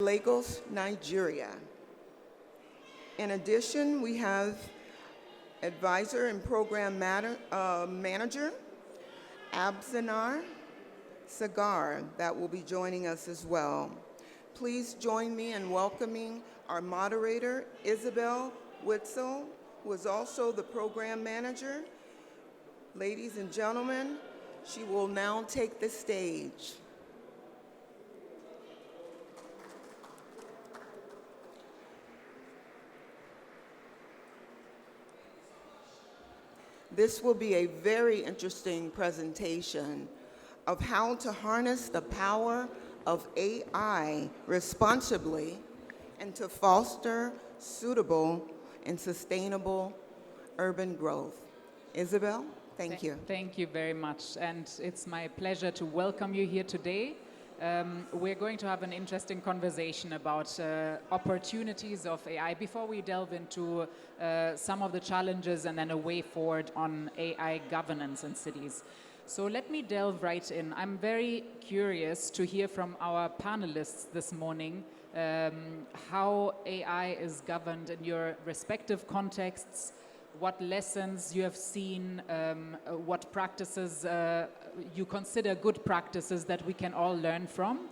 Lagos, Nigeria. In addition, we have Advisor and Program Manager, Absanar Sagar, that will be joining us as well. Please join me in welcoming our moderator, Isabel Witzel, who is also the Program Manager. Ladies and gentlemen, she will now take the stage. This will be a very interesting presentation of how to harness the power of AI responsibly and to foster suitable and sustainable urban growth. Isabel, thank you. Thank you very much, and it's my pleasure to welcome you here today. We're going to have an interesting conversation about opportunities of AI before we delve into some of the challenges and then a way forward on AI governance in cities. So let me delve right in. I'm very curious to hear from our panelists this morning how AI is governed in your respective contexts, what lessons you have seen, what practices you consider good practices that we can all learn from.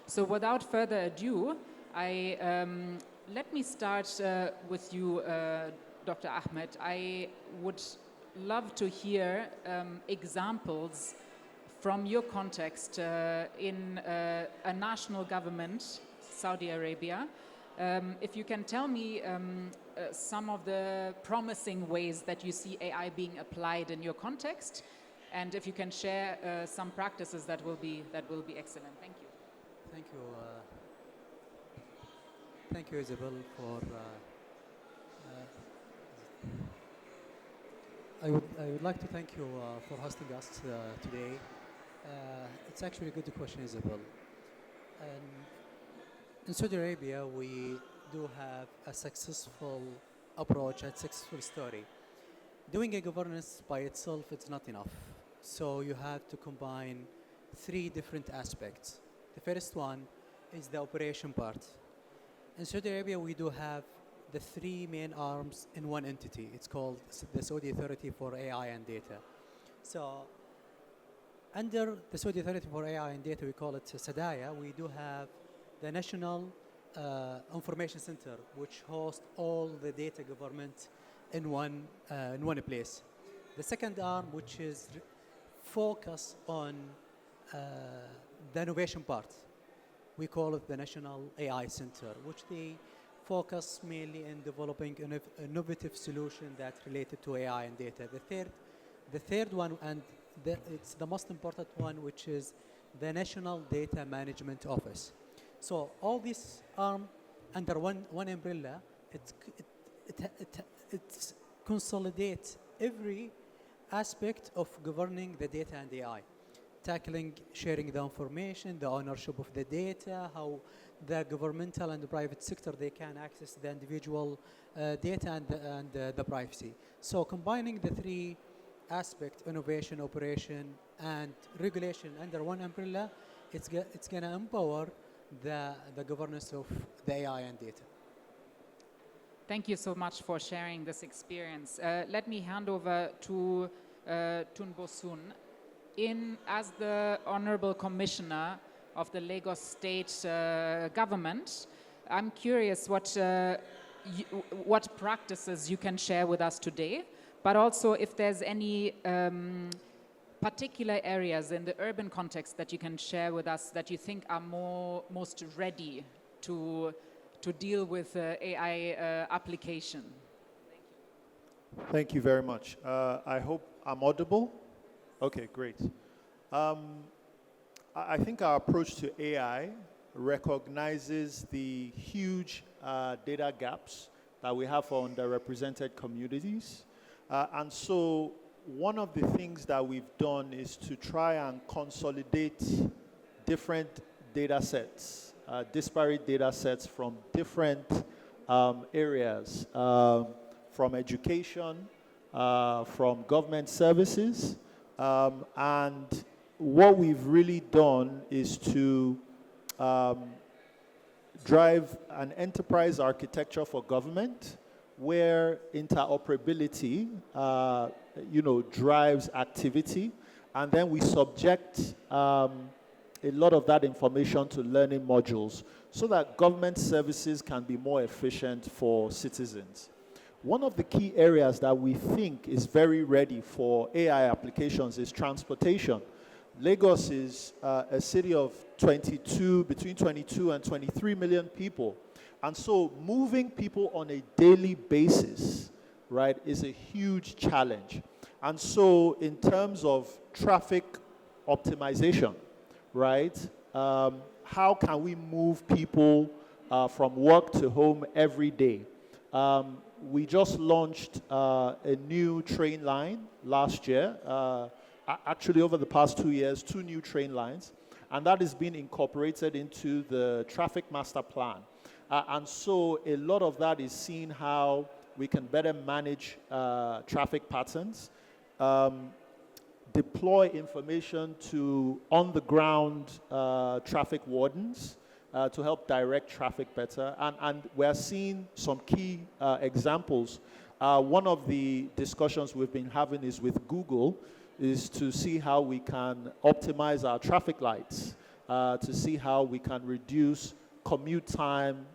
So without further ado, let me start with you, Dr. Ahmed. I would love to hear examples from your context in a national government, Saudi Arabia. If you can tell me some of the promising ways that you see AI being applied in your context, and if you can share some practices, that will be excellent. Thank you. Thank you. Thank you, Isabel, for. I would like to thank you for hosting us today. It's actually a good question, Isabel. In Saudi Arabia, we do have a successful approach and successful story. Doing a governance by itself is not enough. So you have to combine three different aspects. The first one is the operation part. In Saudi Arabia, we do have the three main arms in one entity. It's called the Saudi Authority for AI and Data. So under the Saudi Authority for AI and Data, we call it SADAYA, we do have the National Information Center, which hosts all the data government in one place. The second arm, which is focused on the innovation part, we call it the National AI Center, which they focus mainly in developing an innovative solution that related to AI and data. The third one, and it's the most important one, which is the National Data Management Office. So all these are under one umbrella. It consolidates every aspect of governing the data and AI, tackling sharing the information, the ownership of the data, how the governmental and the private sector, they can access the individual data and the privacy. So combining the three aspects, innovation, operation, and regulation under one umbrella, it's going to empower the governance of the AI and data. Thank you so much for sharing this experience. Let me hand over to Tunbosun. As the Honorable Commissioner of the Lagos State Government, I'm curious what practices you can share with us today, but also if there's any particular areas in the urban context that you can share with us that you think are most ready to deal with AI application. Thank you very much. I hope I'm audible. Okay, great. I think our approach to AI recognizes the huge data gaps that we have for underrepresented communities. And so one of the things that we've done is to try and consolidate different data sets, disparate data sets from different areas, from education, from government services, and what we've really done is to drive an enterprise architecture for government where interoperability, drives activity, and then we subject a lot of that information to learning modules so that government services can be more efficient for citizens. One of the key areas that we think is very ready for AI applications is transportation. Lagos is a city of between 22 and 23 million people. And so moving people on a daily basis, right, is a huge challenge. And so in terms of traffic optimization, right, how can we move people from work to home every day? We just launched a new train line last year. Actually, over the past 2 years, 2 new train lines. And that is being incorporated into the traffic master plan. And so a lot of that is seeing how we can better manage traffic patterns, deploy information to on-the-ground traffic wardens to help direct traffic better. And we're seeing some key examples. One of the discussions we've been having is with Google, is to see how we can optimize our traffic lights, to see how we can reduce commute time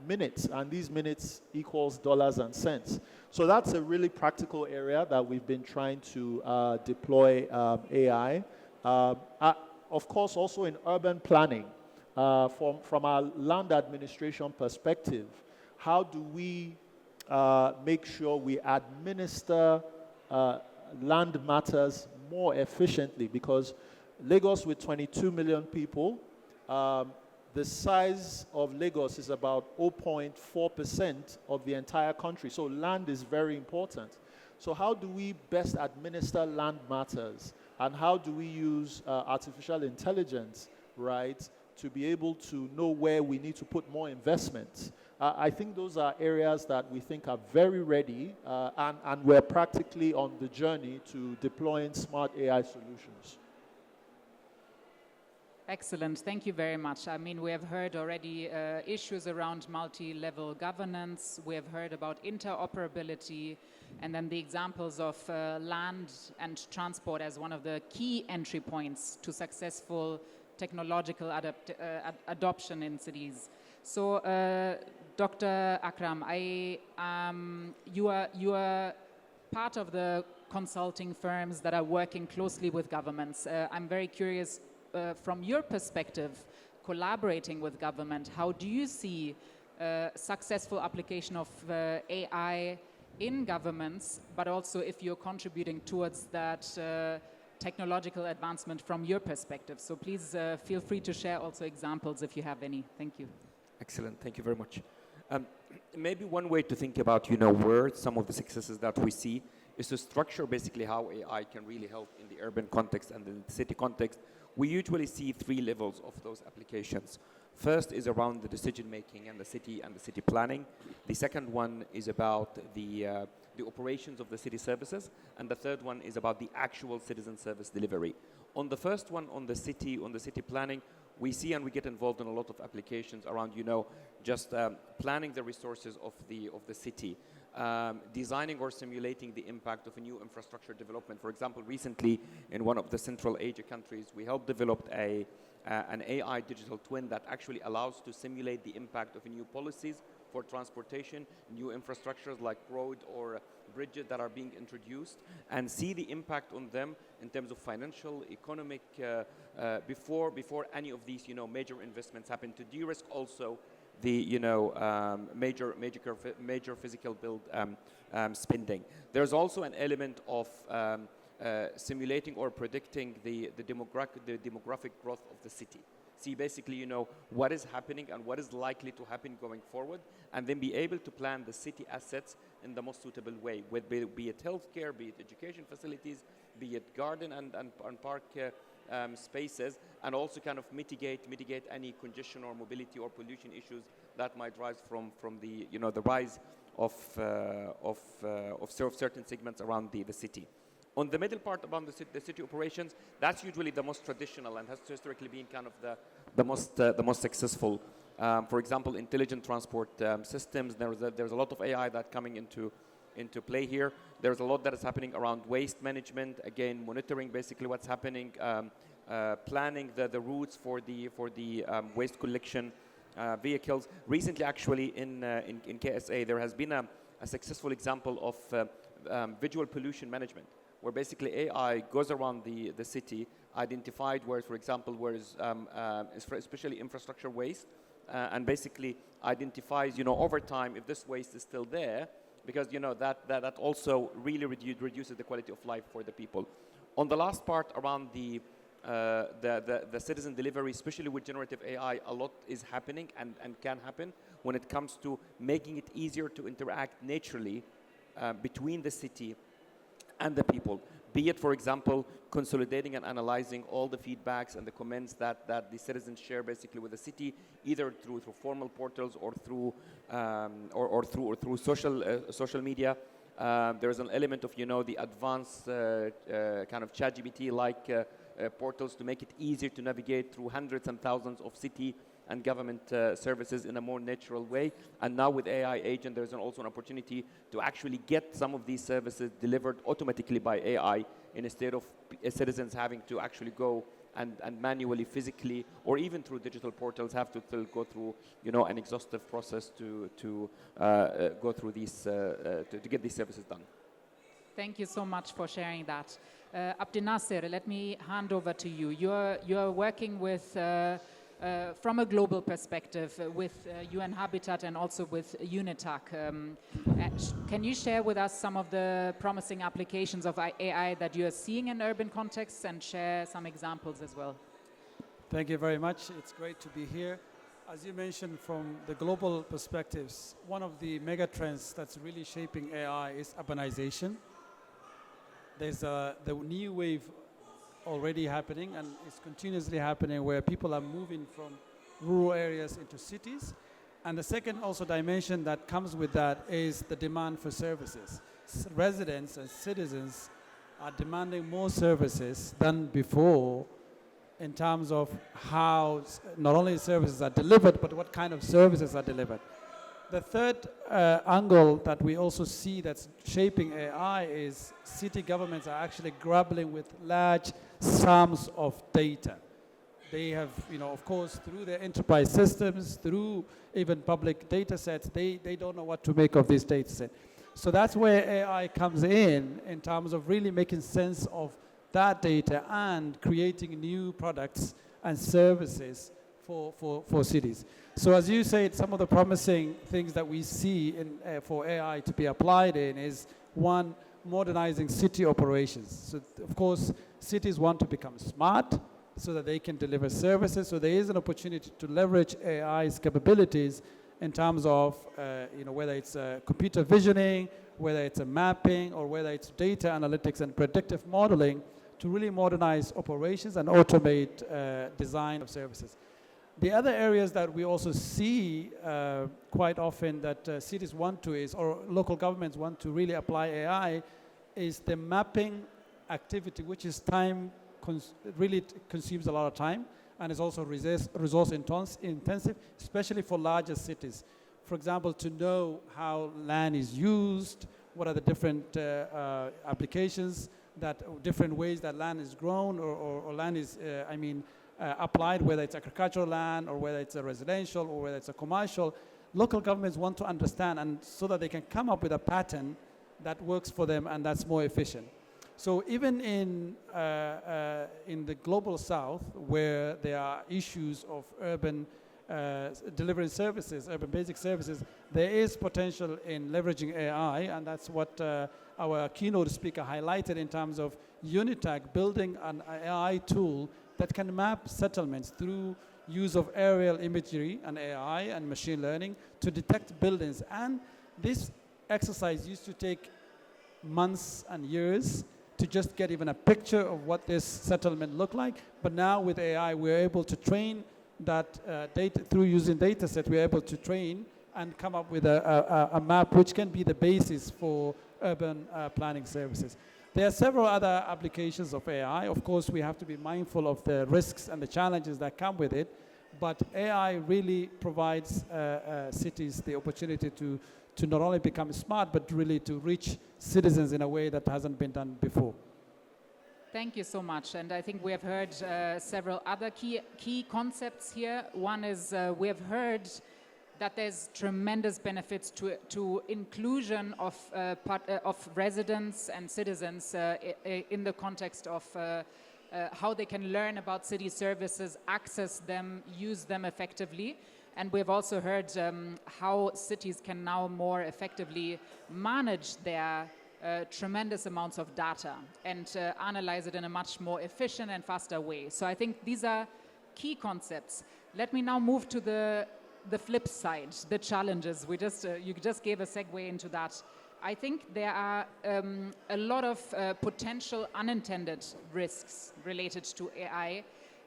minutes, and these minutes equals dollars and cents. So that's a really practical area that we've been trying to deploy AI. Of course, also in urban planning, from our land administration perspective, how do we make sure we administer land matters more efficiently? Because Lagos with 22 million people, the size of Lagos is about 0.4% of the entire country. So land is very important. So how do we best administer land matters? And how do we use artificial intelligence, right, to be able to know where we need to put more investment? I think those are areas that we think are very ready, and we're practically on the journey to deploying smart AI solutions. Excellent. Thank you very much. I mean, we have heard already issues around multi-level governance. We have heard about interoperability, and then the examples of land and transport as one of the key entry points to successful technological adoption in cities. So, Dr. Akram, you are part of the consulting firms that are working closely with governments. I'm very curious, from your perspective, collaborating with government, how do you see successful application of AI in governments, but also if you're contributing towards that technological advancement from your perspective? So please feel free to share also examples if you have any. Thank you. Excellent. Thank you very much. Maybe one way to think about, where some of the successes that we see is to structure basically how AI can really help in the urban context and in the city context. We usually see 3 levels of those applications. First is around the decision making and the city planning. The second one is about the operations of the city services, and the third one is about the actual citizen service delivery. On the first one, on the city planning, we see and we get involved in a lot of applications around, just planning the resources of the city, designing or simulating the impact of a new infrastructure development. For example, recently in one of the Central Asia countries, we helped develop an AI digital twin that actually allows to simulate the impact of new policies for transportation, new infrastructures like road or bridges that are being introduced, and see the impact on them in terms of financial, economic, before any of these major investments happen, to de-risk also the major physical build spending. There's also an element of simulating or predicting the demographic growth of the city. See basically, what is happening and what is likely to happen going forward, and then be able to plan the city assets in the most suitable way, be it healthcare, be it education facilities, be it garden and park spaces, and also kind of mitigate any congestion or mobility or pollution issues that might rise from the the rise of certain segments around the city. On the middle part about the city operations, that's usually the most traditional and has historically been kind of the most successful For example, intelligent transport systems. There's a lot of AI that coming into play here. There's a lot that is happening around waste management. Again, monitoring basically what's happening, planning the routes for the waste collection vehicles. Recently, actually, in KSA, there has been a successful example of visual pollution management, where basically AI goes around the city, identified where, for example, where is especially infrastructure waste, and basically identifies, over time if this waste is still there, because that also really reduces the quality of life for the people. On the last part around the citizen delivery, especially with generative AI, a lot is happening and can happen when it comes to making it easier to interact naturally between the city and the people. Be it, for example, consolidating and analyzing all the feedbacks and the comments that the citizens share basically with the city, either through formal portals or through social media. There is an element of the advanced kind of ChatGPT-like portals to make it easier to navigate through hundreds and thousands of city and government services in a more natural way. And now with AI agent, there's also an opportunity to actually get some of these services delivered automatically by AI instead of citizens having to actually go and manually, physically, or even through digital portals have to still go through an exhaustive process to go through these to get these services done. Thank you so much for sharing that. Abdel Nasser, let me hand over to you. You're working with from a global perspective with UN Habitat and also with UNITAC. Can you share with us some of the promising applications of AI that you are seeing in urban contexts and share some examples as well? Thank you very much. It's great to be here. As you mentioned, from the global perspectives, one of the mega trends that's really shaping AI is urbanization. There's the new wave already happening, and it's continuously happening, where people are moving from rural areas into cities. And the second also dimension that comes with that is the demand for services. Residents and citizens are demanding more services than before in terms of how not only services are delivered, but what kind of services are delivered. The third angle that we also see that's shaping AI is city governments are actually grappling with large sums of data. They have, of course, through their enterprise systems, through even public data sets, they don't know what to make of this data set. So that's where AI comes in terms of really making sense of that data and creating new products and services for cities. So as you said, some of the promising things that we see for AI to be applied in is, one, modernizing city operations. So of course, cities want to become smart so that they can deliver services. So there is an opportunity to leverage AI's capabilities in terms of whether it's computer visioning, whether it's a mapping, or whether it's data analytics and predictive modeling to really modernize operations and automate design of services. The other areas that we also see quite often that cities want to or local governments want to really apply AI is the mapping activity, which is really consumes a lot of time and is also resource intensive, especially for larger cities. For example, to know how land is used, what are the different applications, different ways that land is grown or land is, applied, whether it's agricultural land or whether it's a residential or whether it's a commercial. Local governments want to understand, and so that they can come up with a pattern that works for them and that's more efficient. So even in the global south, where there are issues of urban delivering services, urban basic services, there is potential in leveraging AI, and that's what our keynote speaker highlighted in terms of UNITAC building an AI tool that can map settlements through use of aerial imagery and AI and machine learning to detect buildings. And this exercise used to take months and years to just get even a picture of what this settlement looked like. But now with AI, we're able to train that data through using data set. We're able to train and come up with a map which can be the basis for urban planning services. There are several other applications of AI. Of course, we have to be mindful of the risks and the challenges that come with it. But AI really provides cities the opportunity to not only become smart, but really to reach citizens in a way that hasn't been done before. Thank you so much. And I think we have heard several other key concepts here. One is we have heard that there's tremendous benefits to inclusion of residents and citizens in the context of how they can learn about city services, access them, use them effectively. And we've also heard how cities can now more effectively manage their tremendous amounts of data and analyze it in a much more efficient and faster way. So I think these are key concepts. Let me now move to the flip side, the challenges. You just gave a segue into that. I think there are a lot of potential unintended risks related to AI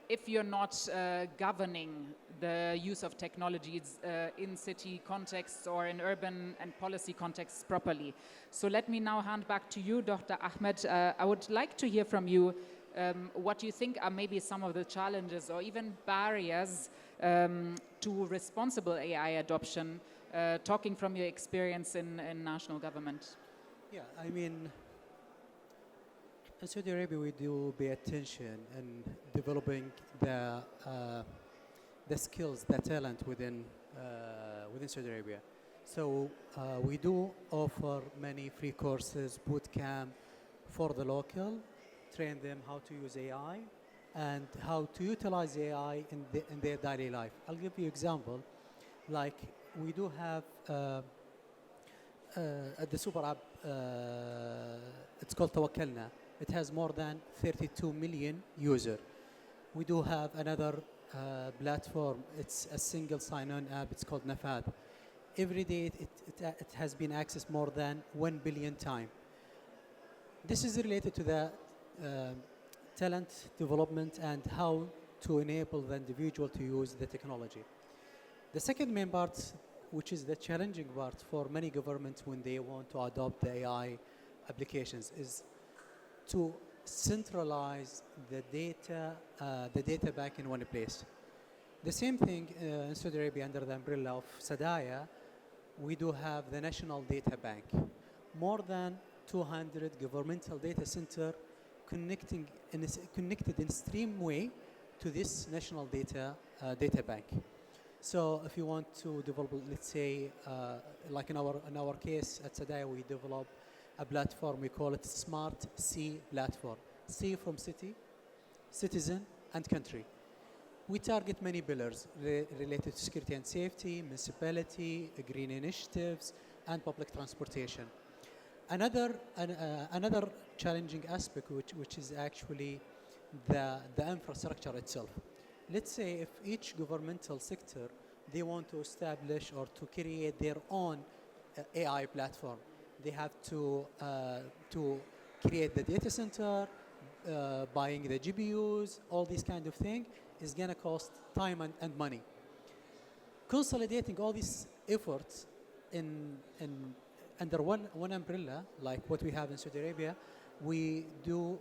if you're not governing the use of technologies in city contexts or in urban and policy contexts properly. So let me now hand back to you, Dr. Ahmed. I would like to hear from you what you think are maybe some of the challenges or even barriers to responsible AI adoption, talking from your experience in national government. Yeah, I mean, in Saudi Arabia, we do pay attention in developing the skills, the talent within Saudi Arabia. So we do offer many free courses, boot camp for the local, train them how to use AI and how to utilize AI in their daily life. I'll give you an example. Like we do have at the super app, it's called Tawakkalna. It has more than 32 million users. We do have another platform. It's a single sign-on app. It's called Nafad. Every day it has been accessed more than 1 billion times. This is related to the talent development and how to enable the individual to use the technology. The second main part, which is the challenging part for many governments when they want to adopt the AI applications, is to centralize the data back in one place. The same thing in Saudi Arabia under the umbrella of Sadaya, we do have the National Data Bank. More than 200 governmental data center connected in stream way to this national data bank. So if you want to develop, let's say, like in our case at Sadaya, we develop a platform, we call it Smart C platform. C from city, citizen, and country. We target many pillars related to security and safety, municipality, green initiatives, and public transportation. Another challenging aspect, which is actually the infrastructure itself. Let's say if each governmental sector, they want to establish or to create their own AI platform, they have to create the data center, buying the GPUs, all these kind of things is going to cost time and money. Consolidating all these efforts under one umbrella, like what we have in Saudi Arabia, we do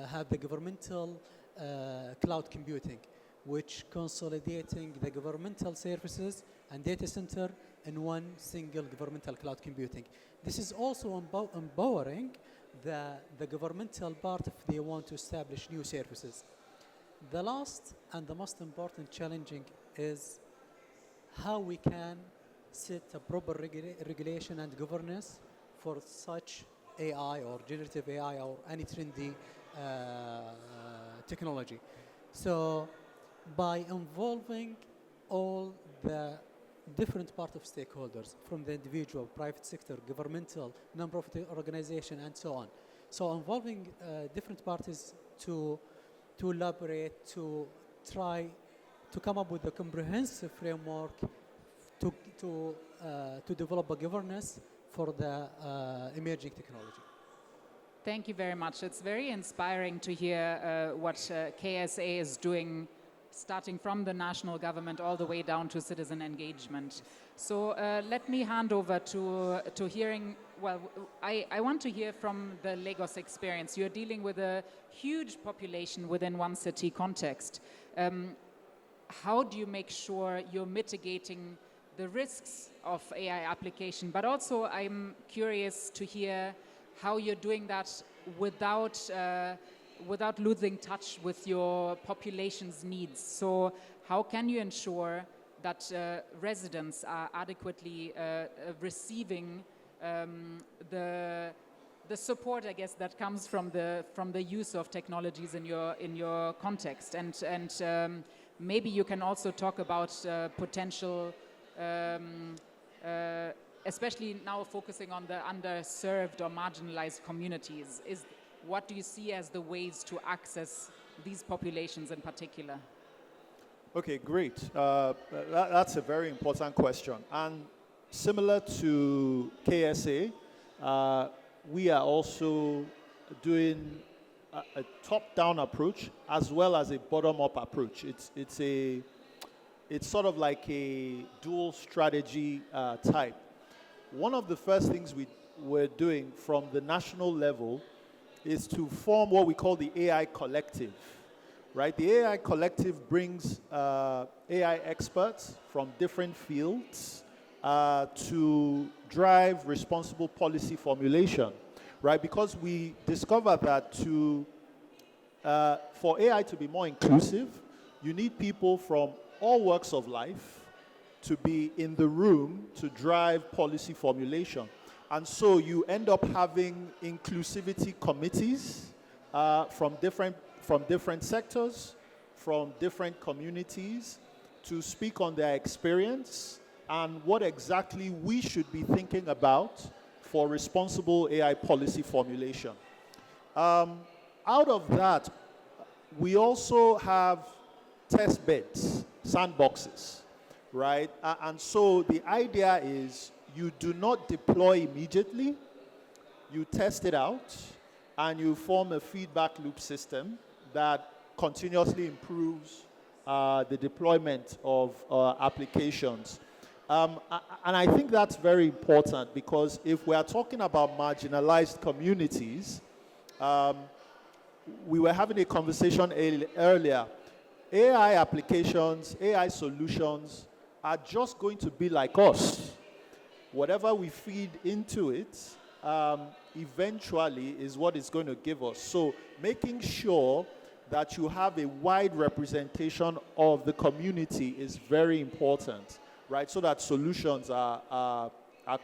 have the governmental cloud computing, which consolidating the governmental services and data center in one single governmental cloud computing. This is also empowering the governmental part if they want to establish new services. The last and the most important challenging is how we can set a proper regulation and governance for such AI or generative AI or any trendy technology. So by involving all the different part of stakeholders from the individual, private sector, governmental, non-profit organization, and so on. So involving different parties to elaborate, to try to come up with a comprehensive framework to develop a governance for the emerging technology. Thank you very much. It's very inspiring to hear what KSA is doing, starting from the national government all the way down to citizen engagement. So let me hand over to hearing, well, I want to hear from the Lagos experience. You're dealing with a huge population within one city context. how do you make sure you're mitigating the risks of AI application? But also, I'm curious to hear how you're doing that without losing touch with your population's needs. So how can you ensure that residents are adequately receiving the support, I guess, that comes from the use of technologies in your context, and maybe you can also talk about potential, especially now focusing on the underserved or marginalized communities. What do you see as the ways to access these populations in particular? Okay, great. That's a very important question. And similar to KSA, we are also doing a top-down approach as well as a bottom-up approach. It's sort of like a dual strategy type. One of the first things we're doing from the national level is to form what we call the AI Collective, right? The AI Collective brings AI experts from different fields to drive responsible policy formulation, right? Because we discovered that for AI to be more inclusive, you need people from all walks of life to be in the room to drive policy formulation. And so you end up having inclusivity committees from different sectors, from different communities, to speak on their experience and what exactly we should be thinking about for responsible AI policy formulation. Out of that, we also have test beds, sandboxes, right? And so the idea is you do not deploy immediately, you test it out, and you form a feedback loop system that continuously improves the deployment of applications. And I think that's very important because if we are talking about marginalized communities, we were having a conversation earlier. AI applications, AI solutions are just going to be like us. Whatever we feed into it, eventually is what it's going to give us. So making sure that you have a wide representation of the community is very important, right? So that solutions are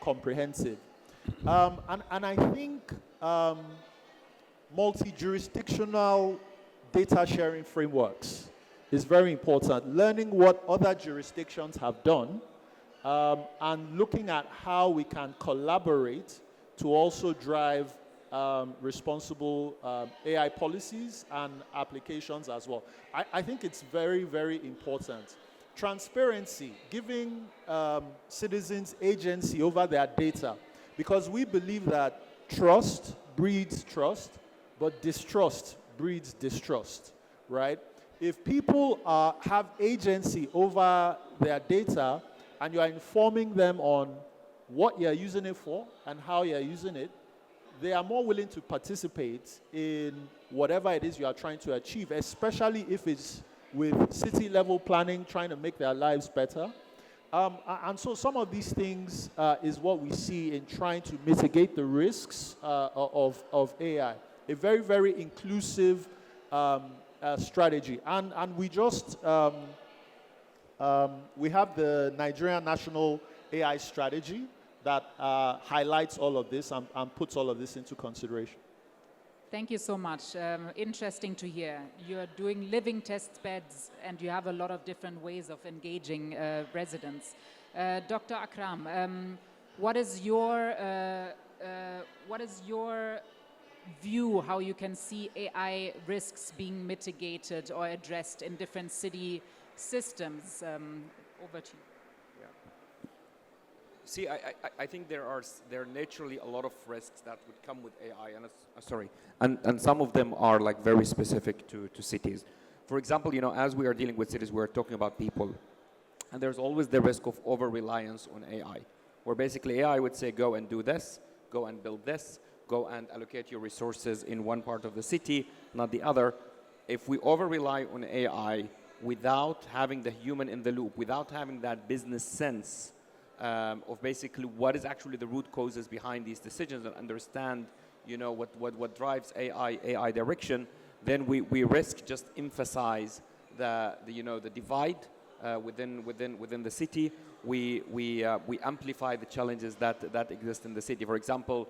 comprehensive. And I think multi-jurisdictional data sharing frameworks is very important. Learning what other jurisdictions have done and looking at how we can collaborate to also drive responsible AI policies and applications as well. I think it's very, very important. Transparency, giving citizens agency over their data, because we believe that trust breeds trust, but distrust breeds distrust, right? If people have agency over their data and you are informing them on what you're using it for and how you're using it, they are more willing to participate in whatever it is you are trying to achieve, especially if it's with city-level planning, trying to make their lives better. And so some of these things is what we see in trying to mitigate the risks of AI. A very, very inclusive strategy. And we just, we have the Nigerian National AI Strategy that highlights all of this and puts all of this into consideration. Thank you so much. Interesting to hear. You're doing living test beds and you have a lot of different ways of engaging residents. Dr. Akram, what is your view how you can see AI risks being mitigated or addressed in different city systems? Over to you. See, I think there are naturally a lot of risks that would come with AI, and some of them are like very specific to cities. For example, as we are dealing with cities, we're talking about people, and there's always the risk of over-reliance on AI, where basically AI would say, go and do this, go and build this, go and allocate your resources in one part of the city, not the other. If we over-rely on AI, without having the human in the loop, without having that business sense of basically what is actually the root causes behind these decisions and understand, what drives AI direction, then we risk just emphasize the divide within the city. We amplify the challenges that exist in the city. For example,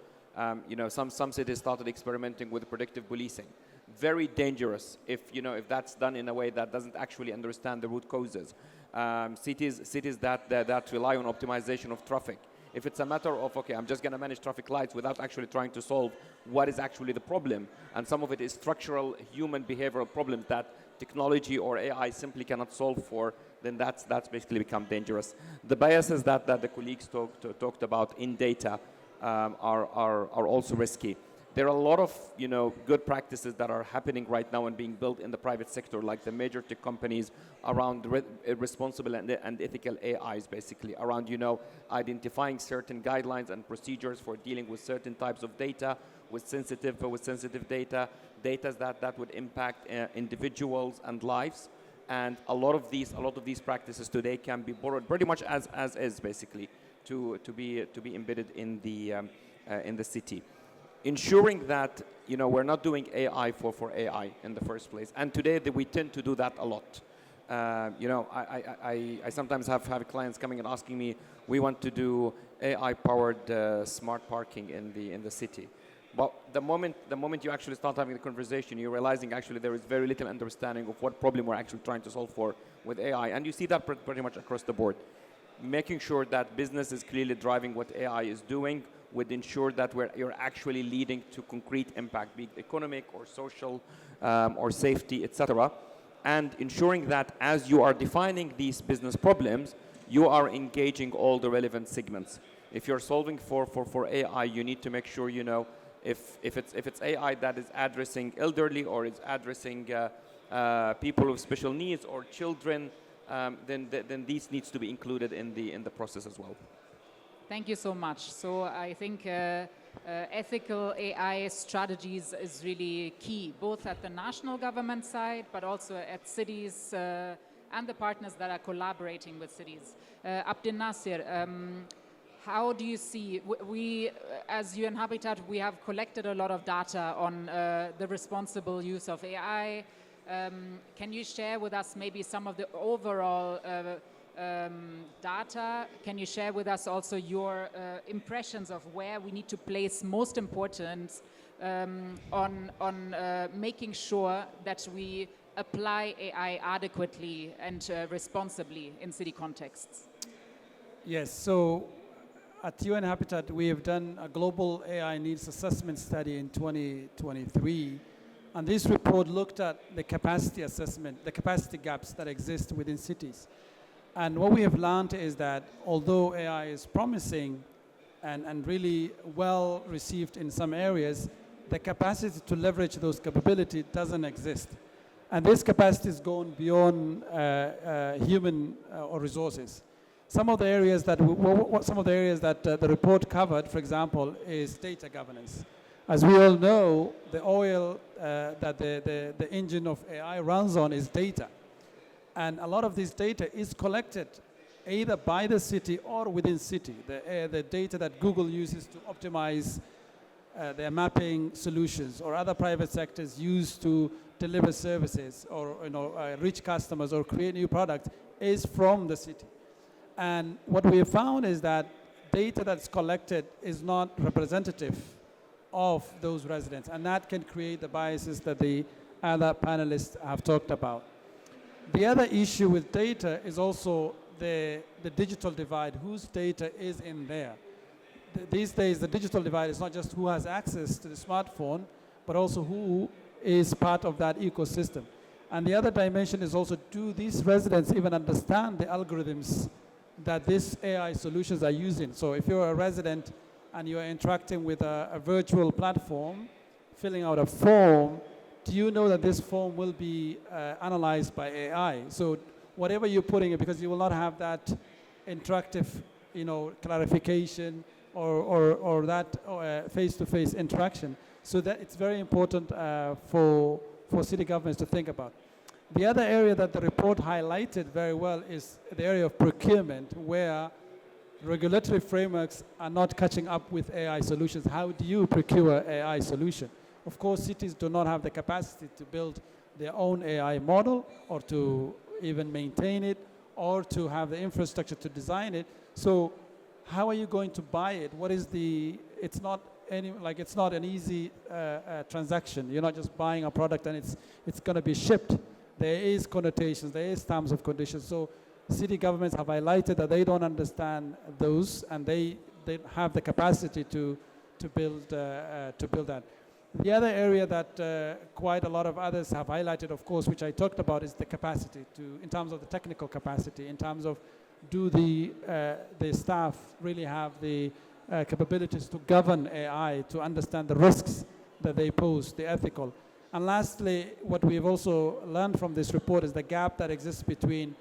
some cities started experimenting with predictive policing. Very dangerous if that's done in a way that doesn't actually understand the root causes. Cities that rely on optimization of traffic. If it's a matter of, okay, I'm just going to manage traffic lights without actually trying to solve what is actually the problem, and some of it is structural human behavioral problems that technology or AI simply cannot solve for, then that's basically become dangerous. The biases that the colleagues talked about in data are also risky. There are a lot of good practices that are happening right now and being built in the private sector, like the major tech companies around responsible and ethical AIs, basically around identifying certain guidelines and procedures for dealing with certain types of data, with sensitive data that would impact individuals and lives. And a lot of these practices today can be borrowed pretty much as is, basically, to be embedded in the city. Ensuring that we're not doing AI for AI in the first place, and today we tend to do that a lot. I sometimes have clients coming and asking me, we want to do AI-powered smart parking in the city. But the moment you actually start having the conversation, you're realizing actually there is very little understanding of what problem we're actually trying to solve for with AI, and you see that pretty much across the board. Making sure that business is clearly driving what AI is doing would ensure that you're actually leading to concrete impact, be it economic or social or safety, etc. And ensuring that as you are defining these business problems, you are engaging all the relevant segments. If you're solving for AI, you need to make sure if it's AI that is addressing elderly or is addressing people with special needs or children, then these needs to be included in the process as well. Thank you so much. So I think ethical AI strategies is really key, both at the national government side, but also at cities and the partners that are collaborating with cities. Abdel Nasser, how do you see, we as UN Habitat, we have collected a lot of data on the responsible use of AI. Can you share with us maybe some of the overall data? Can you share with us also your impressions of where we need to place most importance on making sure that we apply AI adequately and responsibly in city contexts? Yes, so at UN Habitat, we have done a global AI needs assessment study in 2023. And this report looked at the capacity assessment, the capacity gaps that exist within cities. And what we have learned is that although AI is promising and really well received in some areas, the capacity to leverage those capabilities doesn't exist. And this capacity is going beyond human or resources. Some of the areas that the report covered, for example, is data governance. As we all know, the oil that the engine of AI runs on is data. And a lot of this data is collected either by the city or within city. The data that Google uses to optimize their mapping solutions, or other private sectors use to deliver services or reach customers or create new products, is from the city. And what we have found is that data that's collected is not representative of those residents, and that can create the biases that the other panelists have talked about. The other issue with data is also the digital divide, whose data is in there. These days, the digital divide is not just who has access to the smartphone, but also who is part of that ecosystem. And the other dimension is also, do these residents even understand the algorithms that these AI solutions are using? So if you're a resident and you're interacting with a virtual platform, filling out a form, do you know that this form will be analyzed by AI? So whatever you're putting in, because you will not have that interactive, clarification or that face-to-face interaction. So that it's very important for city governments to think about. The other area that the report highlighted very well is the area of procurement, where regulatory frameworks are not catching up with AI solutions. How do you procure AI solution? Of course, cities do not have the capacity to build their own AI model or to even maintain it or to have the infrastructure to design it. So how are you going to buy it? What is the, it's not an easy transaction. You're not just buying a product and it's going to be shipped. There is connotations, there is terms of conditions. So city governments have highlighted that they don't understand those, and they have the capacity to build that. The other area that quite a lot of others have highlighted, of course, which I talked about, is the capacity in terms of the technical capacity, in terms of do the staff really have the capabilities to govern AI, to understand the risks that they pose, the ethical. And lastly, what we've also learned from this report is the gap that exists between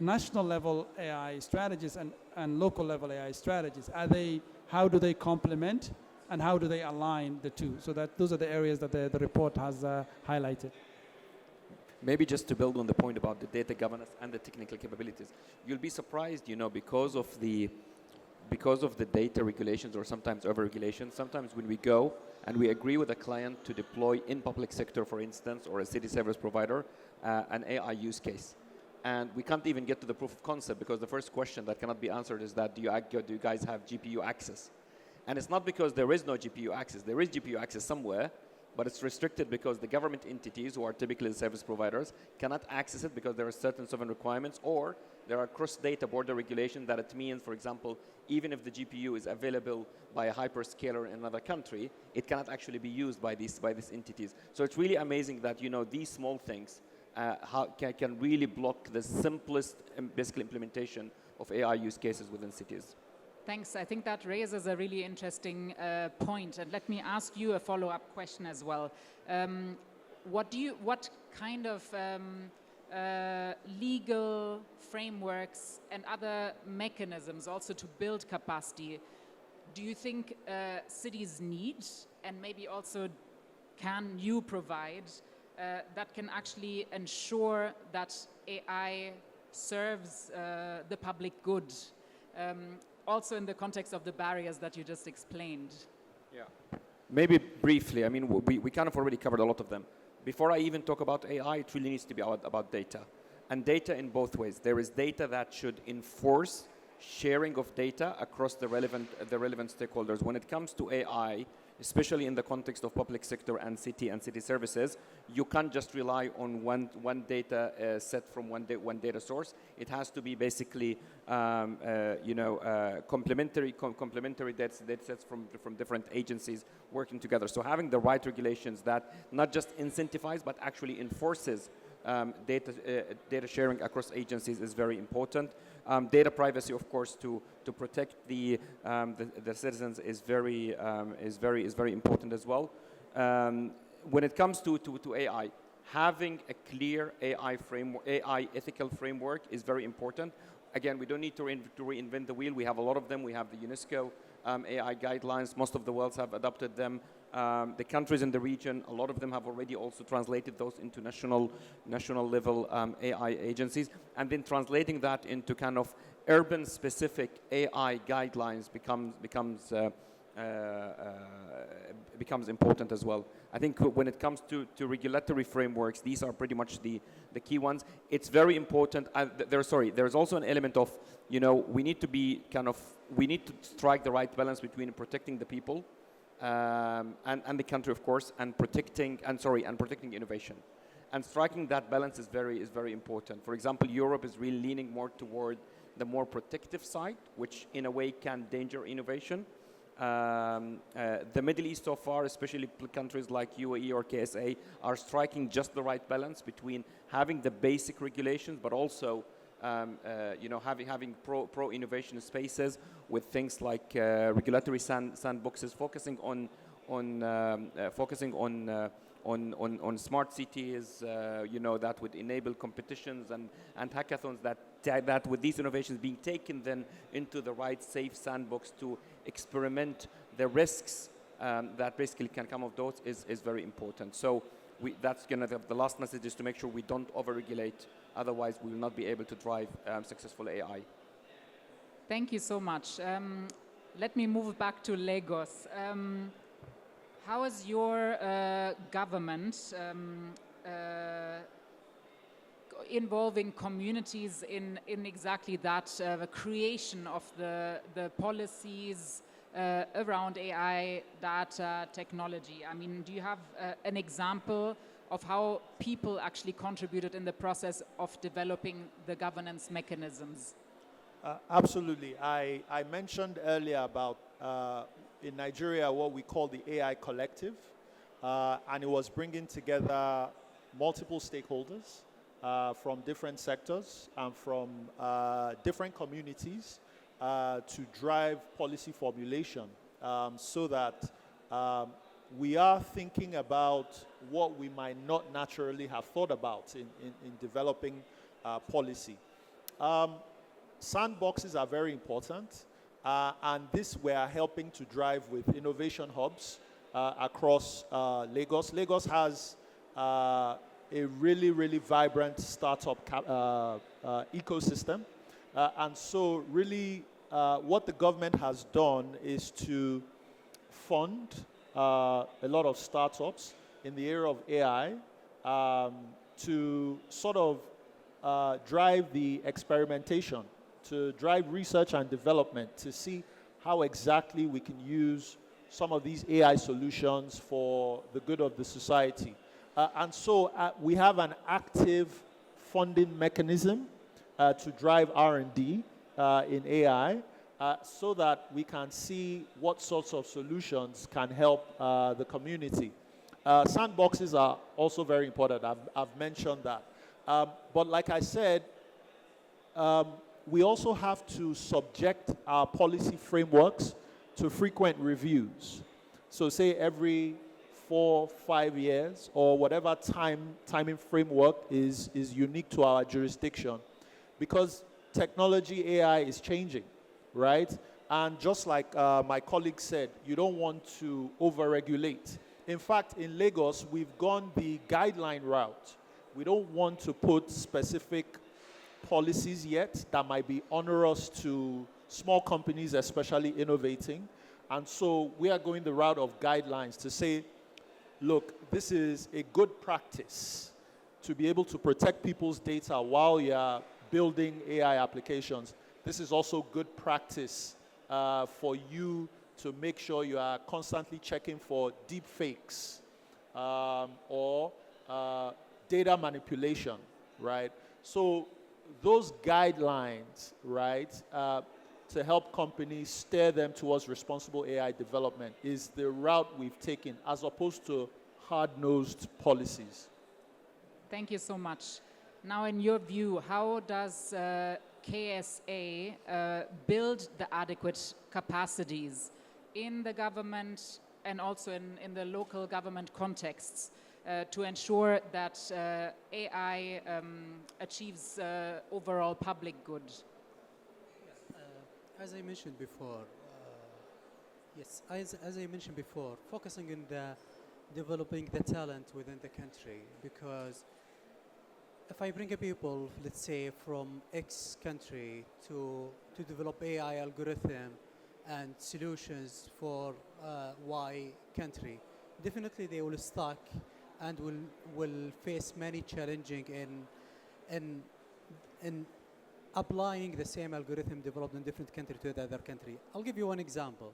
national level AI strategies and local level AI strategies. How do they complement and how do they align the two? So those are the areas that the report has highlighted. Maybe just to build on the point about the data governance and the technical capabilities, you'll be surprised, because of the data regulations or sometimes over-regulation, sometimes when we go and we agree with a client to deploy in public sector, for instance, or a city service provider, an AI use case. And we can't even get to the proof of concept because the first question that cannot be answered is that, do you guys have GPU access? And it's not because there is no GPU access. There is GPU access somewhere, but it's restricted because the government entities, who are typically the service providers, cannot access it because there are certain sovereign requirements, or there are cross-data border regulations that it means, for example, even if the GPU is available by a hyperscaler in another country, it cannot actually be used by these entities. So it's really amazing that, these small things can really block the simplest basically implementation of AI use cases within cities. Thanks. I think that raises a really interesting point. And let me ask you a follow-up question as well. What kind of legal frameworks and other mechanisms also to build capacity do you think cities need, and maybe also can you provide that can actually ensure that AI serves the public good? Also in the context of the barriers that you just explained. Yeah. Maybe briefly, I mean, we kind of already covered a lot of them. Before I even talk about AI, it really needs to be about data. And data in both ways. There is data that should enforce sharing of data across the relevant stakeholders. When it comes to AI, especially in the context of public sector and city services, you can't just rely on one data set from one data source. It has to be basically complementary data sets from different agencies working together. So having the right regulations that not just incentivize but actually enforces data sharing across agencies is very important. Data privacy, of course, to protect the citizens is very important as well. When it comes to AI, having a clear AI ethical framework is very important. Again, we don't need to reinvent the wheel. We have a lot of them. We have the UNESCO AI guidelines. Most of the worlds have adopted them. The countries in the region, a lot of them have already also translated those into national level AI agencies. And then translating that into kind of urban specific AI guidelines becomes important as well. I think when it comes to regulatory frameworks, these are pretty much the key ones. It's very important. There's also an element of, we need to strike the right balance between protecting the people and the country, of course, and protecting innovation. And striking that balance is very important. For example, Europe is really leaning more toward the more protective side, which in a way can endanger innovation. The Middle East so far, especially countries like UAE or KSA, are striking just the right balance between having the basic regulations, but also having pro-innovation spaces with things like regulatory sandboxes, focusing on smart cities, that would enable competitions and hackathons that with these innovations being taken then into the right safe sandbox to experiment the risks that basically can come of those is very important. So that's going to the last message is to make sure we don't overregulate. Otherwise, we will not be able to drive successful AI. Thank you so much. Let me move back to Lagos. How is your government involving communities in exactly that, the creation of the policies around AI, data, technology? I mean, do you have an example of how people actually contributed in the process of developing the governance mechanisms? Absolutely. I mentioned earlier about in Nigeria what we call the AI Collective, and it was bringing together multiple stakeholders from different sectors and from different communities to drive policy formulation so that we are thinking about what we might not naturally have thought about in developing policy. Sandboxes are very important, and this we are helping to drive with innovation hubs across Lagos. Lagos has a really, really vibrant startup ecosystem, and so really what the government has done is to fund a lot of startups in the area of AI to sort of drive the experimentation, to drive research and development, to see how exactly we can use some of these AI solutions for the good of the society. And so we have an active funding mechanism to drive R&D in AI so that we can see what sorts of solutions can help the community. Sandboxes are also very important. I've mentioned that. But like I said, we also have to subject our policy frameworks to frequent reviews. So say every 4, 5 years or whatever timing framework is unique to our jurisdiction. Because technology, AI is changing, right? And just like my colleague said, you don't want to overregulate. In fact, in Lagos, we've gone the guideline route. We don't want to put specific policies yet that might be onerous to small companies, especially innovating. And so we are going the route of guidelines to say, look, this is a good practice to be able to protect people's data while you're building AI applications. This is also good practice for you to make sure you are constantly checking for deep fakes or data manipulation, right? So those guidelines, right, to help companies steer them towards responsible AI development is the route we've taken as opposed to hard-nosed policies. Thank you so much. Now, in your view, how does KSA build the adequate capacities in the government and also in the local government contexts to ensure that AI achieves overall public good? As I mentioned before, as I mentioned before, focusing on the developing the talent within the country, because if I bring a people, let's say from X country to develop AI algorithm and solutions for Y country, definitely they will stuck and will face many challenging in applying the same algorithm developed in different country to the other country. I'll give you one example.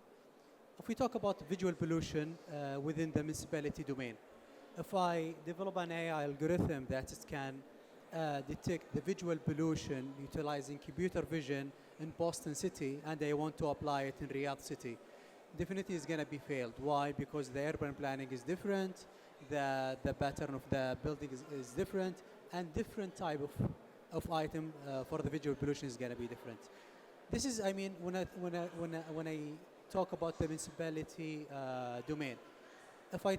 If we talk about visual pollution within the municipality domain, if I develop an AI algorithm that can detect the visual pollution utilizing computer vision in Boston City and I want to apply it in Riyadh City, definitely it's going to be failed. Why? Because the urban planning is different, the pattern of the building is different, and different type of item for the visual pollution is going to be different. This is, I mean, when I talk about the municipality domain, if I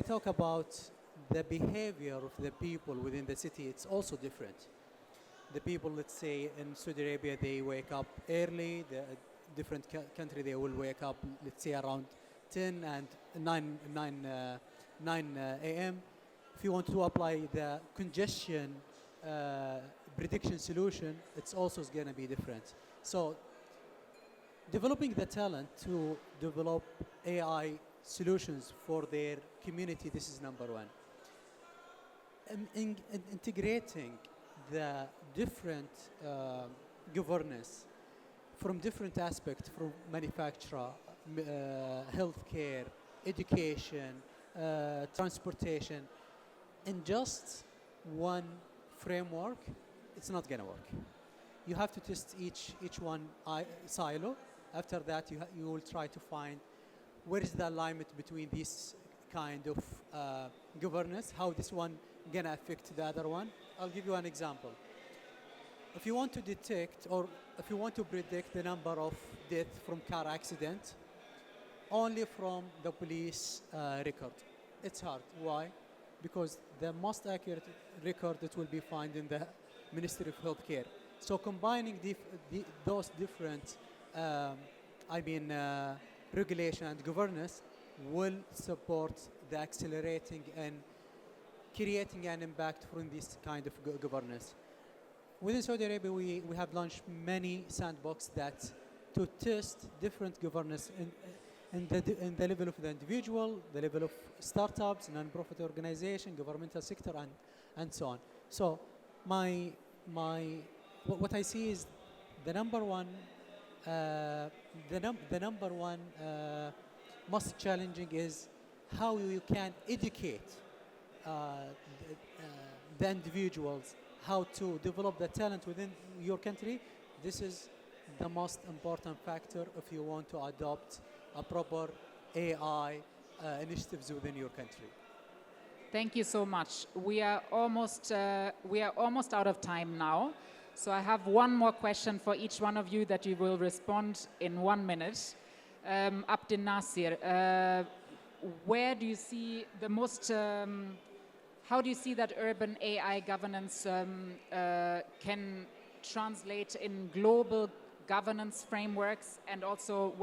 talk about the behavior of the people within the city, it's also different. The people, let's say in Saudi Arabia, they wake up early. The different country, they will wake up, let's say around 10 and 9 9 a.m. If you want to apply the congestion prediction solution, it's also going to be different. So developing the talent to develop AI solutions for their community, this is number one. Integrating the different governance from different aspects, from manufacturer, healthcare, education, transportation, in just one framework, it's not going to work. You have to test each one silo. After that, you will try to find where is the alignment between this kind of governance, how this one going to affect the other one. I'll give you an example. If you want to detect or if you want to predict the number of deaths from car accident only from the police record, it's hard. Why? Because the most accurate record that will be found in the Ministry of Healthcare. So combining those different, regulation and governance will support the accelerating and creating an impact from this kind of governance. Within Saudi Arabia, we have launched many sandbox that to test different governance in the level of the individual, the level of startups, non-profit organization, governmental sector, and so on. So what I see is the number one most challenging is how you can educate the individuals how to develop the talent within your country. This is the most important factor if you want to adopt a proper AI initiatives within your country. Thank you so much. We are almost out of time now. So I have one more question for each one of you that you will respond in 1 minute. Abdel Nasir, where do you see the most? How do you see that urban AI governance can translate in global governance frameworks, and also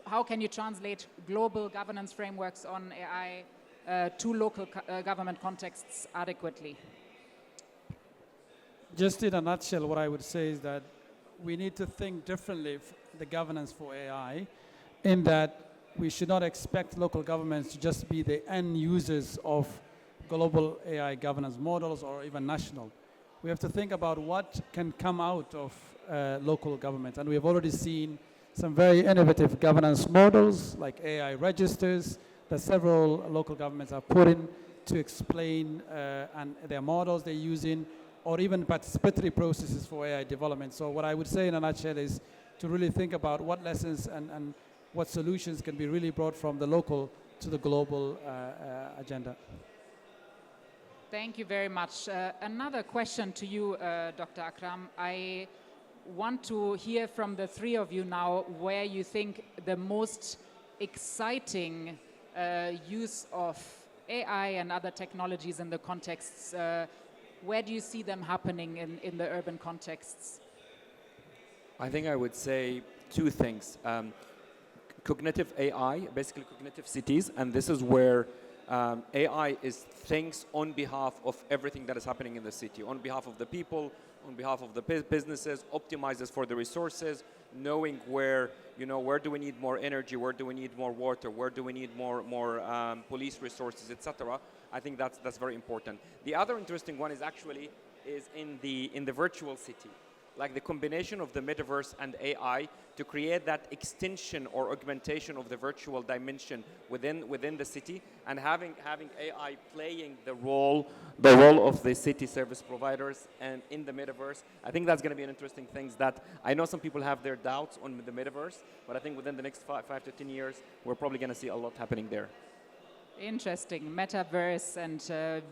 how can you translate global governance frameworks on AI to local government contexts adequately? Just in a nutshell, what I would say is that we need to think differently the governance for AI, in that we should not expect local governments to just be the end users of global AI governance models or even national. We have to think about what can come out of local governments. And we have already seen some very innovative governance models like AI registers that several local governments have put in to explain and their models they're using, or even participatory processes for AI development. So what I would say in a nutshell is to really think about what lessons and what solutions can be really brought from the local to the global agenda. Thank you very much. Another question to you, Dr. Akram. I want to hear from the three of you now where you think the most exciting use of AI and other technologies in the contexts, where do you see them happening in the urban contexts? I think I would say two things. Cognitive AI, basically cognitive cities, and this is where AI thinks on behalf of everything that is happening in the city, on behalf of the people, on behalf of the businesses, optimizes for the resources, knowing where do we need more energy, where do we need more water, where do we need more police resources, etc. I think that's very important. The other interesting one is in the virtual city, like the combination of the metaverse and AI to create that extension or augmentation of the virtual dimension within the city, and having AI playing the role of the city service providers and in the metaverse. I think that's going to be an interesting thing that I know some people have their doubts on the metaverse, but I think within the next 5 to 10 years, we're probably going to see a lot happening there. Interesting, metaverse and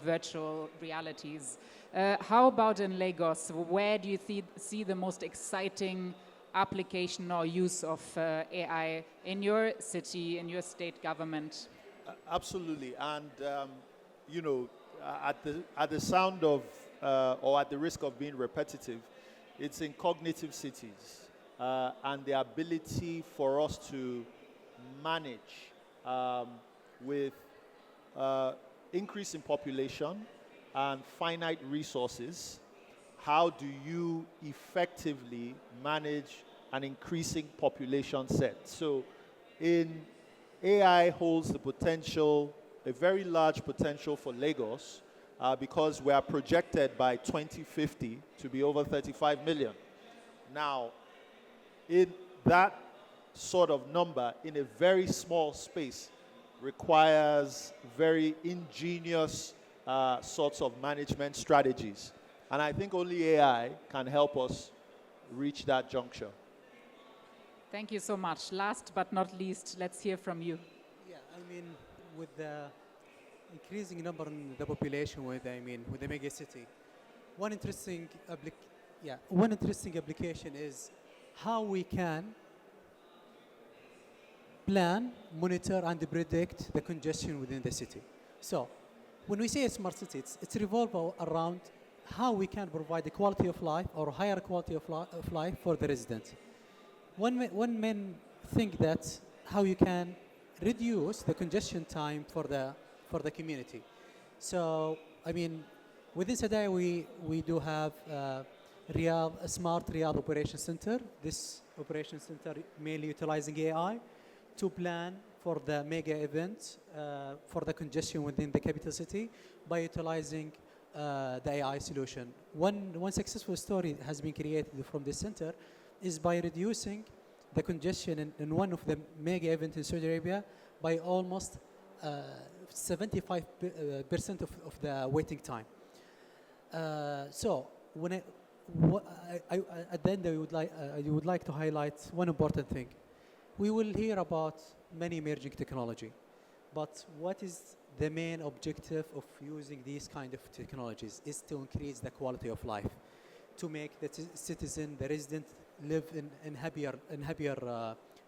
virtual realities. How about in Lagos? Where do you see the most exciting application or use of AI in your city, in your state government? Absolutely, and at the sound of or at the risk of being repetitive, it's in cognitive cities and the ability for us to manage with increase in population and finite resources, how do you effectively manage an increasing population set? So AI holds the potential, a very large potential for Lagos, because we are projected by 2050 to be over 35 million. Now, in that sort of number, in a very small space, requires very ingenious sorts of management strategies. And I think only AI can help us reach that juncture. Thank you so much. Last but not least, let's hear from you. Yeah, I mean, with the increasing number in the population, with the mega city, one interesting application is how we can plan, monitor, and predict the congestion within the city. So, when we say a smart city, it's revolved around how we can provide a quality of life or higher quality of life for the resident. One main thing that how you can reduce the congestion time for the community. So, I mean, within Sadaya, we do have a smart Riyadh Operation Center. This operation center mainly utilizing AI to plan for the mega event, for the congestion within the capital city by utilizing the AI solution. One successful story has been created from this center is by reducing the congestion in one of the mega events in Saudi Arabia by almost 75% of the waiting time. So when at the end, I would like to highlight one important thing. We will hear about many emerging technology, but what is the main objective of using these kind of technologies is to increase the quality of life, to make the citizen, the resident, live in happier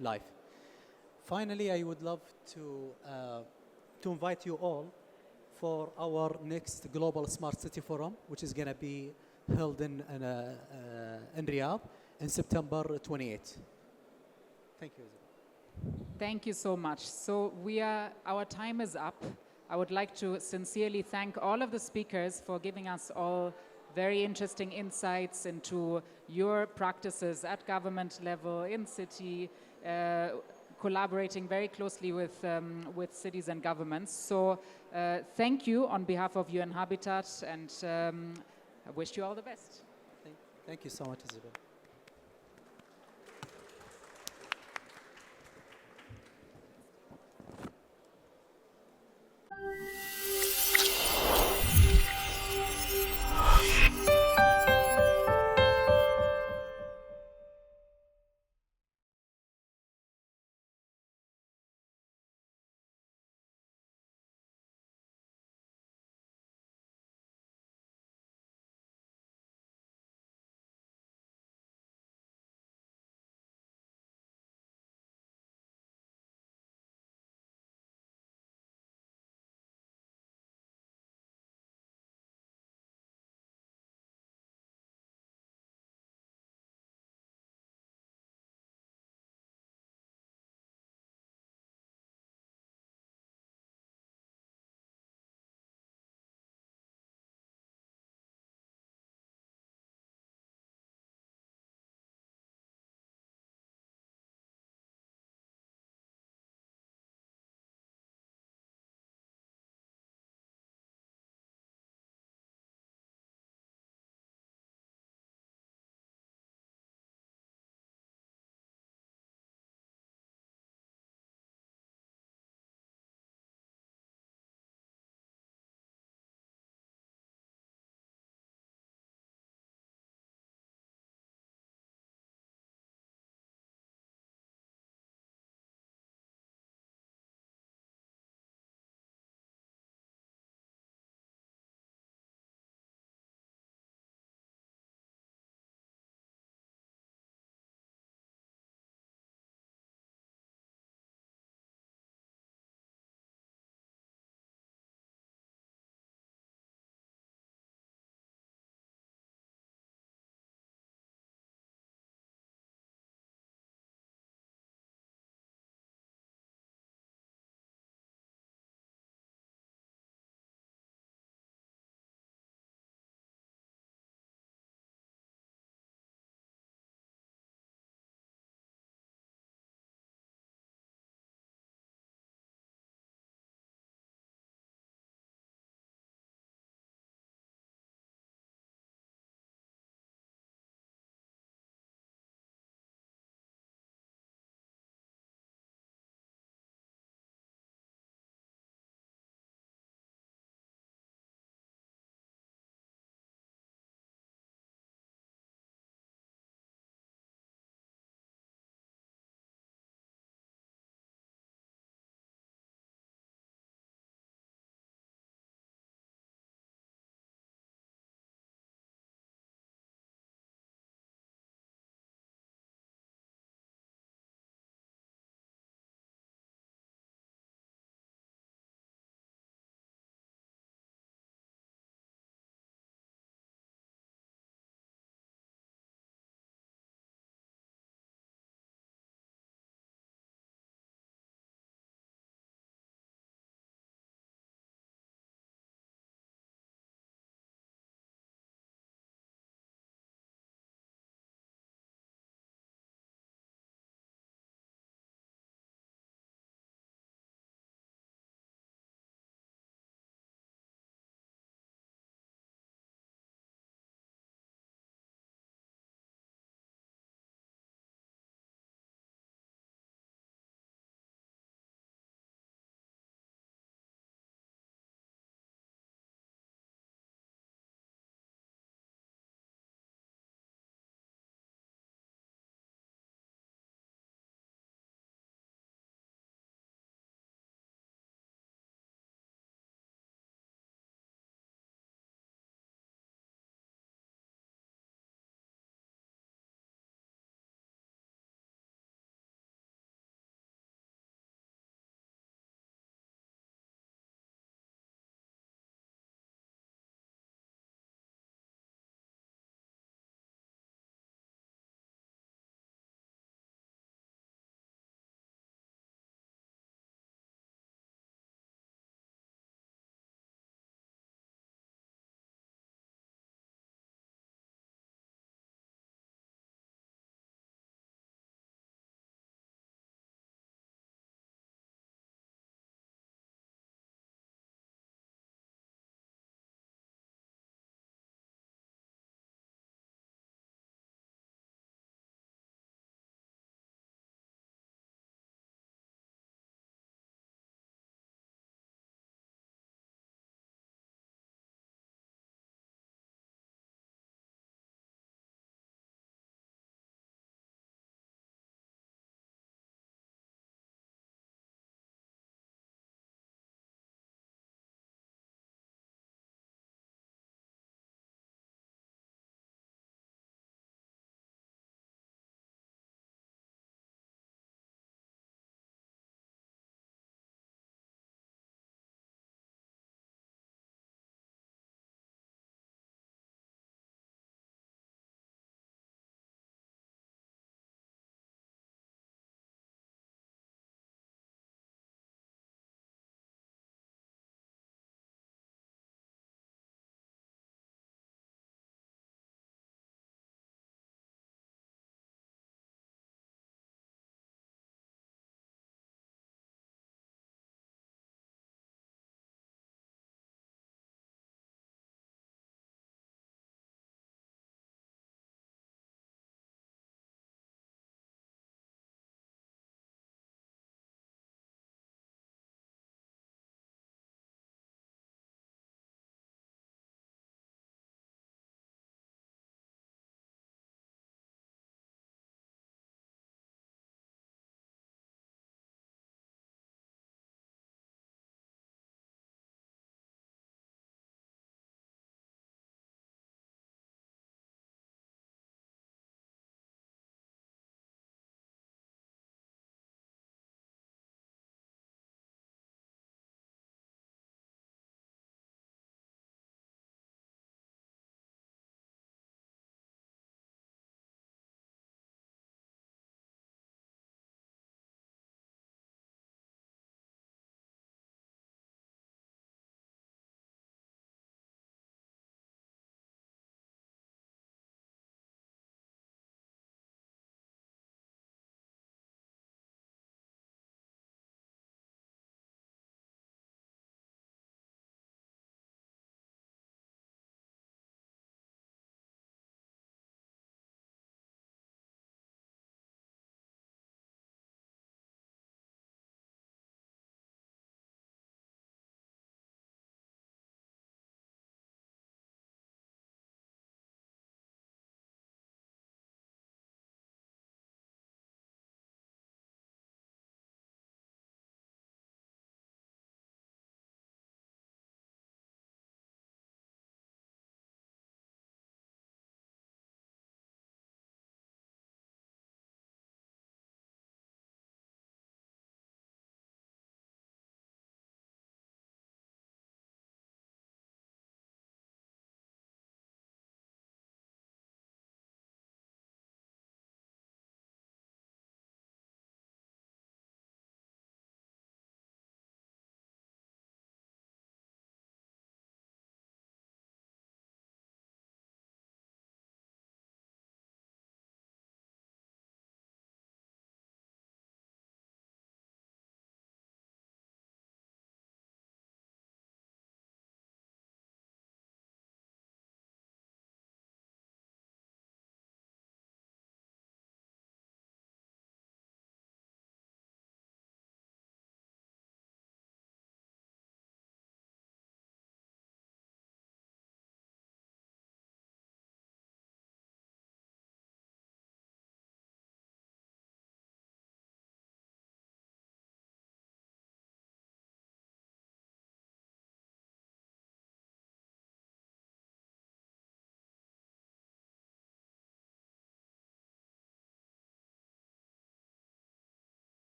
life. Finally, I would love to invite you all for our next Global Smart City Forum, which is going to be held in Riyadh in September 28th. Thank you. Thank you so much. So our time is up. I would like to sincerely thank all of the speakers for giving us all very interesting insights into your practices at government level, in city, collaborating very closely with cities and governments. So thank you on behalf of UN Habitat, and I wish you all the best. Thank you so much, Isabel.